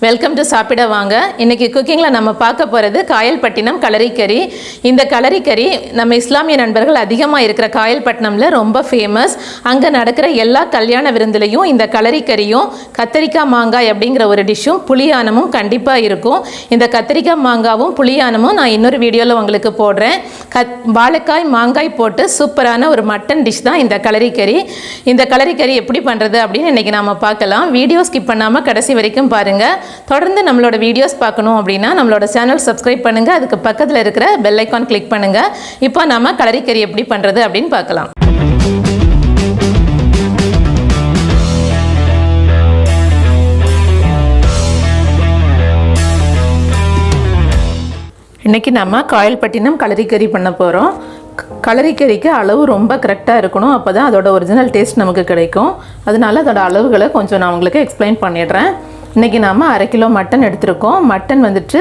Welcome to சாப்பிட வாங்க. இன்னைக்கு குக்கிங்கில் நம்ம பார்க்க போகிறது காயல்பட்டினம் கலரிக்கறி. இந்த கலரிக்கறி நம்ம இஸ்லாமிய நண்பர்கள் அதிகமாக இருக்கிற காயல்பட்டினமில் ரொம்ப ஃபேமஸ். அங்கே நடக்கிற எல்லா கல்யாண விருந்துலையும் இந்த கலரிக்கறியும் கத்திரிக்காய் மாங்காய் அப்படிங்கிற ஒரு டிஷ்ஷும் புளியானமும் கண்டிப்பாக இருக்கும். இந்த கத்திரிக்காய் மாங்காவும் புளியானமும் நான் இன்னொரு வீடியோவில் உங்களுக்கு போடுறேன். வாழைக்காய் மாங்காய் போட்டு சூப்பரான ஒரு மட்டன் டிஷ் தான் இந்த கலரிக்கறி. இந்த கலரிக்கறி எப்படி பண்ணுறது அப்படின்னு இன்றைக்கி நாம் பார்க்கலாம். வீடியோ ஸ்கிப் பண்ணாமல் கடைசி வரைக்கும் பாருங்கள். தொடர்ந்து நம்மளோட வீடியோஸ் பார்க்கணும் அப்படின்னா நம்மளோட சேனல் சப்ஸ்கிரைப் பண்ணுங்கள். அதுக்கு பக்கத்தில் இருக்கிற பெல் ஐக்கான் கிளிக் பண்ணுங்கள். இப்போ நம்ம கலரிக்கறி எப்படி பண்ணுறது அப்படின்னு பார்க்கலாம். இன்றைக்கி நம்ம காயல்பட்டினம் கலரிக்கறி பண்ண போகிறோம். கலரிக்கறிக்கு அளவு ரொம்ப கரெக்டாக இருக்கணும், அப்போ தான் அதோட ஒரிஜினல் டேஸ்ட் நமக்கு கிடைக்கும். அதனால அதோட அளவுகளை கொஞ்சம் நான் உங்களுக்கு எக்ஸ்பிளைன் பண்ணிடுறேன். இன்றைக்கி நாம் 1/2 கிலோ மட்டன் எடுத்திருக்கோம். மட்டன் வந்துட்டு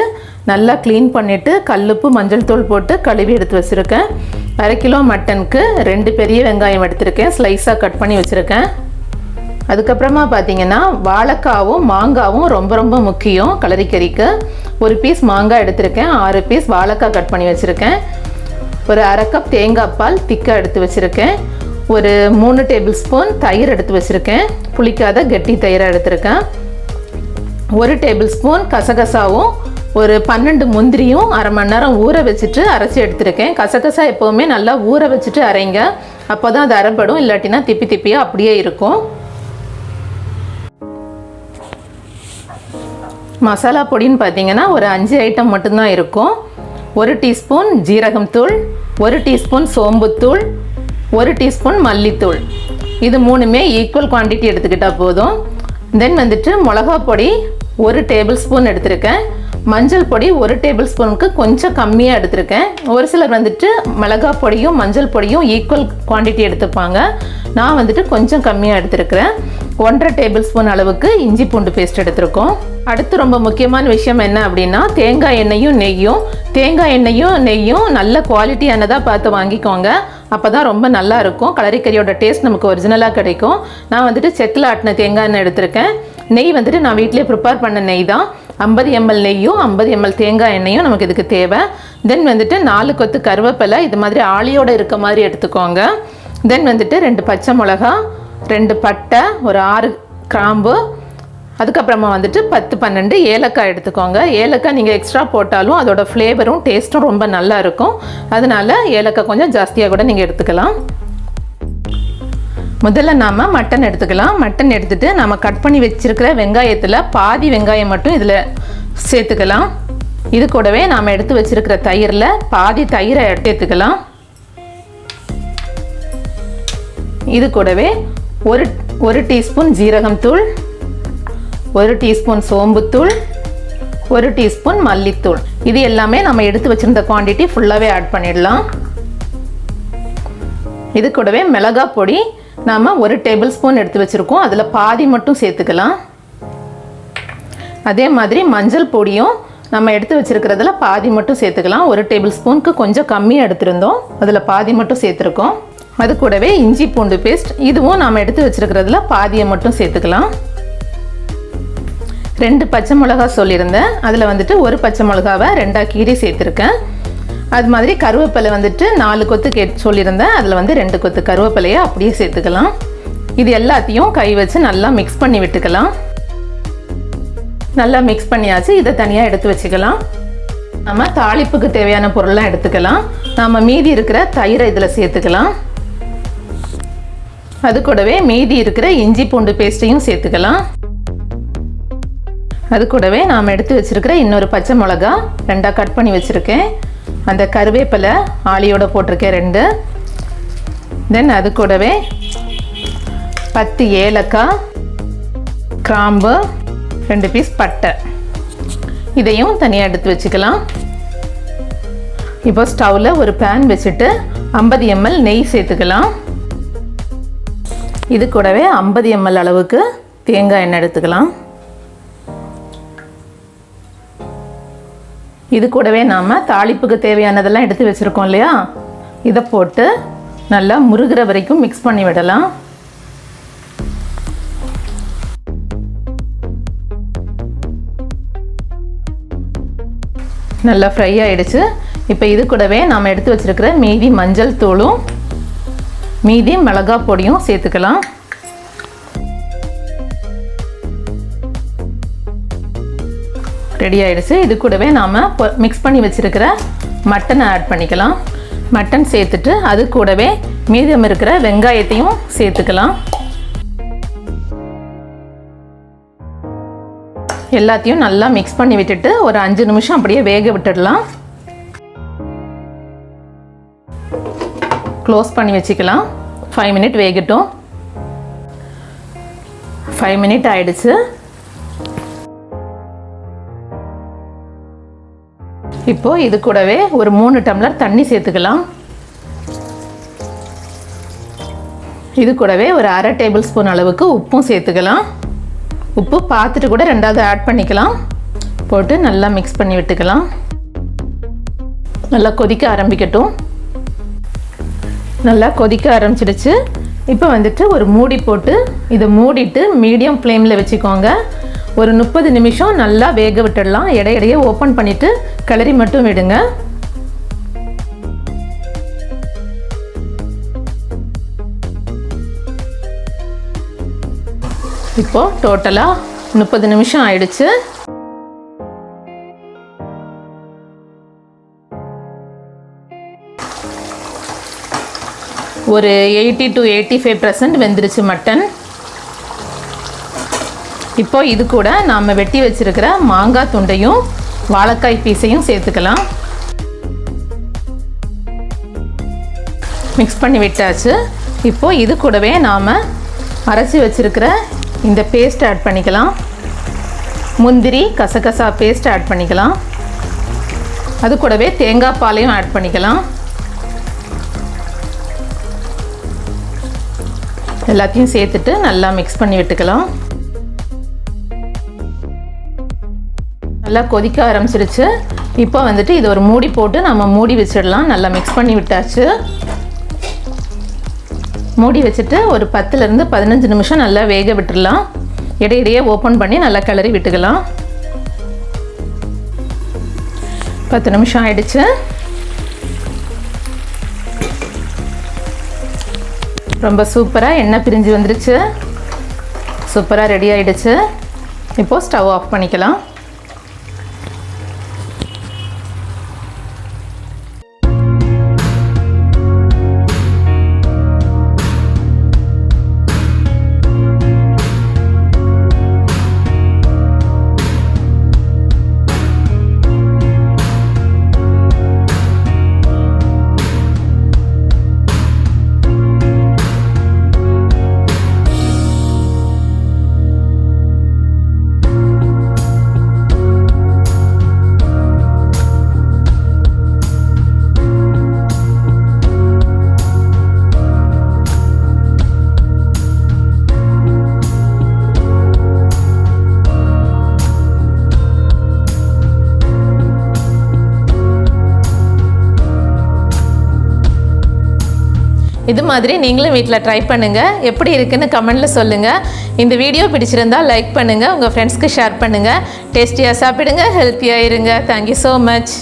நல்லா க்ளீன் பண்ணிவிட்டு கல்லுப்பு மஞ்சள் தூள் போட்டு கழுவி எடுத்து வச்சுருக்கேன். 1/2 கிலோ மட்டனுக்கு 2 பெரிய வெங்காயம் எடுத்திருக்கேன், ஸ்லைஸாக கட் பண்ணி வச்சுருக்கேன். அதுக்கப்புறமா பார்த்தீங்கன்னா வாழைக்காவும் மாங்காவும் ரொம்ப ரொம்ப முக்கியம் கலரிக்கறிக்கு. ஒரு பீஸ் மாங்காய் எடுத்திருக்கேன், 6 பீஸ் வாழைக்காய் கட் பண்ணி வச்சுருக்கேன். ஒரு 1/2 கப் தேங்காய் பால் திக்காக எடுத்து வச்சுருக்கேன். ஒரு 3 டேபிள் ஸ்பூன் தயிர் எடுத்து வச்சுருக்கேன், புளிக்காத கெட்டி தயிரை எடுத்திருக்கேன். 1 டேபிள் ஸ்பூன் கசகசாவும் ஒரு 12 முந்திரியும் 1/2 மணி நேரம் ஊற வச்சுட்டு அரைச்சி எடுத்துருக்கேன். கசகசா எப்போவுமே நல்லா ஊற வச்சுட்டு அரைங்க, அப்போ தான் அது அரைப்படும், இல்லாட்டினா திப்பி திப்பியாக அப்படியே இருக்கும். மசாலா பொடின்னு பார்த்தீங்கன்னா ஒரு 5 ஐட்டம் மட்டும்தான் இருக்கும். 1 டீஸ்பூன் ஜீரகம் தூள், 1 டீஸ்பூன் சோம்புத்தூள், 1 டீஸ்பூன் மல்லித்தூள். இது 3மே ஈக்குவல் குவான்டிட்டி எடுத்துக்கிட்டால் போதும். தென் வந்துட்டு மிளகா பொடி 1 டேபிள் ஸ்பூன் எடுத்திருக்கேன். மஞ்சள் பொடி 1 டேபிள் ஸ்பூனுக்கு கொஞ்சம் கம்மியாக எடுத்திருக்கேன். ஒரு சிலர் வந்துட்டு மிளகா பொடியும் மஞ்சள் பொடியும் ஈக்குவல் குவான்டிட்டி எடுத்துப்பாங்க. நான் வந்துட்டு கொஞ்சம் கம்மியாக எடுத்திருக்கிறேன். 1/2 டேபிள் ஸ்பூன் அளவுக்கு இஞ்சி பூண்டு பேஸ்ட் எடுத்திருக்கோம். அடுத்து ரொம்ப முக்கியமான விஷயம் என்ன அப்படின்னா தேங்காய் எண்ணெயும் நெய்யும். தேங்காய் எண்ணெயும் நெய்யும் நல்ல குவாலிட்டியானதாக பார்த்து வாங்கிக்கோங்க, அப்போ தான் ரொம்ப நல்லா இருக்கும். கலரிக்கறியோட டேஸ்ட் நமக்கு ஒரிஜினலாக கிடைக்கும். நான் வந்துட்டு செக்கில் ஆட்டின தேங்காய் எண்ணெய் எடுத்திருக்கேன். நெய் வந்துட்டு நான் வீட்டிலே ப்ரிப்பேர் பண்ண நெய் தான். 50 ml நெய்யும் 50 ml தேங்காய் எண்ணெயும் நமக்கு இதுக்கு தேவை. தென் வந்துட்டு 4 கொத்து கருவேப்பிலை இது மாதிரி ஆளியோடு இருக்க மாதிரி எடுத்துக்கோங்க. தென் வந்துட்டு 2 பச்சை மிளகா, 2 பட்டை, ஒரு 6 கிராம்பு, அதுக்கப்புறமா வந்துட்டு 10-12 ஏலக்காய் எடுத்துக்கோங்க. ஏலக்காய் நீங்கள் எக்ஸ்ட்ரா போட்டாலும் அதோட ஃப்ளேவரும் டேஸ்ட்டும் ரொம்ப நல்லா இருக்கும். அதனால ஏலக்காய் கொஞ்சம் ஜாஸ்தியாக கூட நீங்கள் எடுத்துக்கலாம். முதல்ல நாம் மட்டன் எடுத்துக்கலாம். மட்டன் எடுத்துகிட்டு நம்ம கட் பண்ணி வச்சுருக்கிற வெங்காயத்தில் பாதி வெங்காயம் மட்டும் இதில் சேர்த்துக்கலாம். இது கூடவே நாம் எடுத்து வச்சுருக்கிற தயிரில் பாதி தயிரை எடுத்துக்கலாம். இது கூடவே ஒரு டீஸ்பூன் ஜீரகம் தூள், 1 டீஸ்பூன் சோம்புத்தூள், 1 டீஸ்பூன் மல்லித்தூள். இது எல்லாமே நம்ம எடுத்து வச்சுருந்த குவான்டிட்டி ஃபுல்லாகவே ஆட் பண்ணிடலாம். இது கூடவே மிளகாய் பொடி நாம் 1 டேபிள் ஸ்பூன் எடுத்து வச்சுருக்கோம், அதில் பாதி மட்டும் சேர்த்துக்கலாம். அதே மாதிரி மஞ்சள் பொடியும் நம்ம எடுத்து வச்சுருக்கிறதுல பாதி மட்டும் சேர்த்துக்கலாம். 1 டேபிள் ஸ்பூனுக்கு கொஞ்சம் கம்மியாக எடுத்துருந்தோம், அதில் பாதி மட்டும் சேர்த்துருக்கோம். அது கூடவே இஞ்சி பூண்டு பேஸ்ட், இதுவும் நாம் எடுத்து வச்சுருக்கிறதுல பாதியை மட்டும் சேர்த்துக்கலாம். 2 பச்சை மிளகா சொல்லியிருந்தேன், அதில் வந்துட்டு 1 பச்சை மிளகாவை 2ஆக கீறி சேர்த்துருக்கேன். அது மாதிரி கருவேப்பிலை வந்துட்டு 4 கொத்து சொல்லியிருந்தேன், அதில் வந்து 2 கொத்து கருவேப்பிலையை அப்படியே சேர்த்துக்கலாம். இது எல்லாத்தையும் கை வச்சு நல்லா மிக்ஸ் பண்ணி விட்டுக்கலாம். நல்லா மிக்ஸ் பண்ணியாச்சு, இதை தனியாக எடுத்து வச்சுக்கலாம். நம்ம தாளிப்புக்கு தேவையான பொருள்லாம் எடுத்துக்கலாம். நம்ம மீதி இருக்கிற தயிரை இதில் சேர்த்துக்கலாம். அது கூடவே மீதி இருக்கிற இஞ்சி பூண்டு பேஸ்ட்டையும் சேர்த்துக்கலாம். அது கூடவே நாம் எடுத்து வச்சுருக்கிற இன்னொரு பச்சை மிளகா 2ஆக கட் பண்ணி வச்சுருக்கேன். அந்த கருவேப்பிலை ஆளியோடு போட்டிருக்கேன் 2. தென் அது கூடவே 10 ஏலக்காய், கிராம்பு, 2 பீஸ் பட்டை, இதையும் தனியாக எடுத்து வச்சுக்கலாம். இப்போ ஸ்டவ்வில் ஒரு பேன் வச்சுட்டு 50 ml நெய் சேர்த்துக்கலாம். இது கூடவே 50 ml அளவுக்கு தேங்காய் எண்ணெய் எடுத்துக்கலாம். இது கூடவே நாம் தாளிப்புக்கு தேவையானதெல்லாம் எடுத்து வச்சுருக்கோம் இல்லையா, இதை போட்டு நல்லா முருகிற வரைக்கும் மிக்ஸ் பண்ணி விடலாம். நல்லா ஃப்ரை ஆகிடுச்சு. இப்போ இது கூடவே நாம் எடுத்து வச்சுருக்கிற மீதி மஞ்சள் தூளும் மீதி மிளகாய் பொடியும் சேர்த்துக்கலாம். ரெடி ஆகிடுச்சு. இது கூடவே நாம் மிக்ஸ் பண்ணி வச்சுருக்கிற மட்டனை ஆட் பண்ணிக்கலாம். மட்டன் சேர்த்துட்டு அது கூடவே மீதம் இருக்கிற வெங்காயத்தையும் சேர்த்துக்கலாம். எல்லாத்தையும் நல்லா மிக்ஸ் பண்ணி விட்டுட்டு ஒரு 5 நிமிஷம் அப்படியே வேக விட்டுடலாம். க்ளோஸ் பண்ணி வச்சுக்கலாம். 5 மினிட் வேகட்டும். 5 மினிட் ஆயிடுச்சு. இப்போ இது கூடவே ஒரு 3 டம்ளர் தண்ணி சேர்த்துக்கலாம். இது கூடவே ஒரு 1/2 டேபிள் ஸ்பூன் அளவுக்கு உப்பும் சேர்த்துக்கலாம். உப்பு பார்த்துட்டு கூட ரெண்டாவது ஆட் பண்ணிக்கலாம். போட்டு நல்லா மிக்ஸ் பண்ணி விட்டுக்கலாம். நல்லா கொதிக்க ஆரம்பிக்கட்டும். நல்லா கொதிக்க ஆரம்பிச்சிடுச்சு. இப்போ வந்துட்டு ஒரு மூடி போட்டு இதை மூடிட்டு மீடியம் ஃப்ளேமில் வச்சுக்கோங்க. ஒரு 30 நிமிஷம் நல்லா வேக விட்டுடலாம். இடையிடையே ஓப்பன் பண்ணிவிட்டு கிளறி மட்டும் விடுங்க. இப்போது டோட்டலாக 30 நிமிஷம் ஆயிடுச்சு. ஒரு 80 to 85% வெந்துருச்சு மட்டன். இப்போ இது கூட நாம் வெட்டி வச்சிருக்கிற மாங்காய் துண்டையும் வாழைக்காய் பீஸையும் சேர்த்துக்கலாம். மிக்ஸ் பண்ணி விட்டாச்சு. இப்போ இது கூடவே நாம் அரைச்சி வச்சிருக்கிற இந்த பேஸ்ட் ஆட் பண்ணிக்கலாம். முந்திரி கசகசா பேஸ்ட் ஆட் பண்ணிக்கலாம். அது கூடவே தேங்காய் பாலையும் ஆட் பண்ணிக்கலாம். எல்லாத்தையும் சேர்த்துட்டு நல்லா மிக்ஸ் பண்ணி விட்டுக்கலாம். நல்லா கொதிக்க ஆரம்பிச்சிடுச்சு. இப்போ வந்துட்டு இது ஒரு மூடி போட்டு நம்ம மூடி வச்சிடலாம். நல்லா மிக்ஸ் பண்ணி விட்டாச்சு. மூடி வச்சுட்டு ஒரு 10லேருந்து 15 நிமிஷம் நல்லா வேக விட்டுடலாம். இடையிடையே ஓப்பன் பண்ணி நல்லா கிளறி விட்டுக்கலாம். 10 நிமிஷம் ஆயிடுச்சு. ரொம்ப சூப்பராக எண்ணெய் பிரிஞ்சு வந்துருச்சு. சூப்பராக ரெடி ஆகிடுச்சு. இப்போது ஸ்டவ் ஆஃப் பண்ணிக்கலாம். இது மாதிரி நீங்களும் வீட்டில் ட்ரை பண்ணுங்கள். எப்படி இருக்குன்னு கமெண்ட்டில் சொல்லுங்கள். இந்த வீடியோ பிடிச்சிருந்தால் லைக் பண்ணுங்கள். உங்கள் ஃப்ரெண்ட்ஸ்க்கு ஷேர் பண்ணுங்கள். டேஸ்டியாக சாப்பிடுங்க, ஹெல்த்தியாக இருங்க. Thank you so much.